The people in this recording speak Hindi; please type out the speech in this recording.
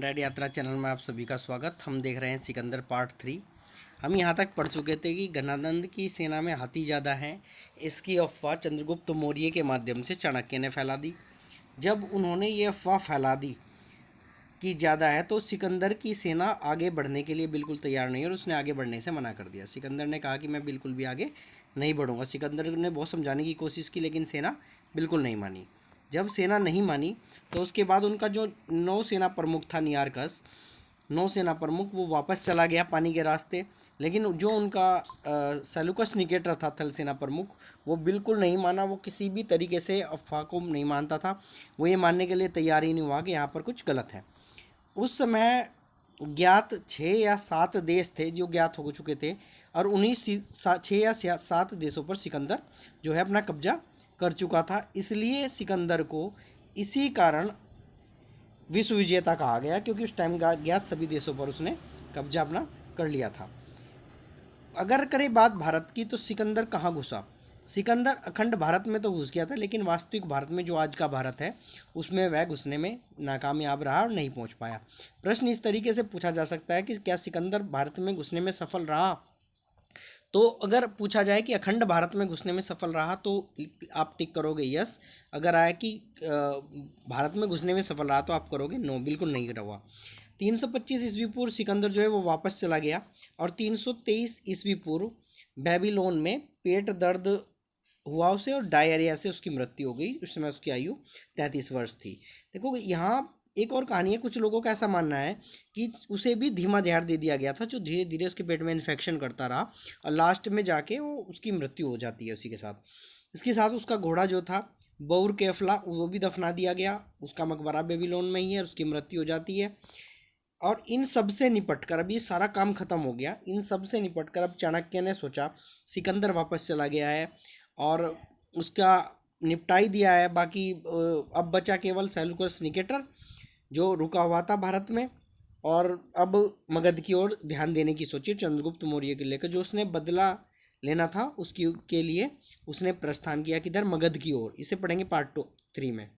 रेड यात्रा चैनल में आप सभी का स्वागत। हम देख रहे हैं सिकंदर पार्ट 3। हम यहाँ तक पढ़ चुके थे कि घनानंद की सेना में हाथी ज़्यादा हैं। इसकी अफवाह चंद्रगुप्त मौर्य के माध्यम से चाणक्य ने फैला दी। जब उन्होंने ये अफवाह फैला दी कि ज़्यादा है तो सिकंदर की सेना आगे बढ़ने के लिए बिल्कुल तैयार नहीं, और उसने आगे बढ़ने से मना कर दिया। सिकंदर ने कहा कि मैं बिल्कुल भी आगे नहीं बढ़ूंगा। सिकंदर ने बहुत समझाने की कोशिश की, लेकिन सेना बिल्कुल नहीं मानी। जब सेना नहीं मानी तो उसके बाद उनका जो नौसेना प्रमुख था नियारकस, नौसेना प्रमुख, वो वापस चला गया पानी के रास्ते। लेकिन जो उनका सेलुकस निकेटर था थल सेना प्रमुख, वो बिल्कुल नहीं माना। वो किसी भी तरीके से अफवाह को नहीं मानता था। वो ये मानने के लिए तैयार ही नहीं हुआ कि यहाँ पर कुछ गलत है। उस समय ज्ञात 6 या 7 देश थे जो ज्ञात हो चुके थे, और उन्हीं 6 या 7 देशों पर सिकंदर जो है अपना कब्जा कर चुका था। इसलिए सिकंदर को इसी कारण विश्व विजेता कहा गया, क्योंकि उस टाइम ज्ञात सभी देशों पर उसने कब्जा अपना कर लिया था। अगर करें बात भारत की, तो सिकंदर कहाँ घुसा? सिकंदर अखंड भारत में तो घुस गया था, लेकिन वास्तविक भारत में, जो आज का भारत है, उसमें वह घुसने में नाकामयाब रहा और नहीं पहुंच पाया। प्रश्न इस तरीके से पूछा जा सकता है कि क्या सिकंदर भारत में घुसने में सफल रहा? तो अगर पूछा जाए कि अखंड भारत में घुसने में सफल रहा, तो आप टिक करोगे यस। अगर आया कि भारत में घुसने में सफल रहा, तो आप करोगे नो, बिल्कुल नहीं रहा। 325 ईस्वी पूर्व सिकंदर जो है वो वापस चला गया, और 323 ईस्वी पूर्व बेबीलोन में पेट दर्द हुआ उसे, और डायरिया से उसकी मृत्यु हो गई। उस समय उसकी आयु 33 वर्ष थी। देखो यहाँ एक और कहानी है। कुछ लोगों का ऐसा मानना है कि उसे भी धीमा जहर दे दिया गया था, जो धीरे धीरे उसके पेट में इन्फेक्शन करता रहा, और लास्ट में जाके वो उसकी मृत्यु हो जाती है उसी के साथ। इसके साथ उसका घोड़ा जो था बौर केफला, वो भी दफना दिया गया। उसका मकबरा बेबीलोन में ही है, उसकी मृत्यु हो जाती है। और इन सब से निपट कर, अब ये सारा काम खत्म हो गया, इन सब से निपट कर अब चाणक्य ने सोचा सिकंदर वापस चला गया है और उसका निपटाई दिया है। बाकी अब बचा केवल सेल्यूकस निकेटर, जो रुका हुआ था भारत में। और अब मगध की ओर ध्यान देने की सोची चंद्रगुप्त मौर्य के लेकर, जो उसने बदला लेना था उसकी के लिए उसने प्रस्थान किया किधर? मगध की ओर। इसे पढ़ेंगे पार्ट 3 में।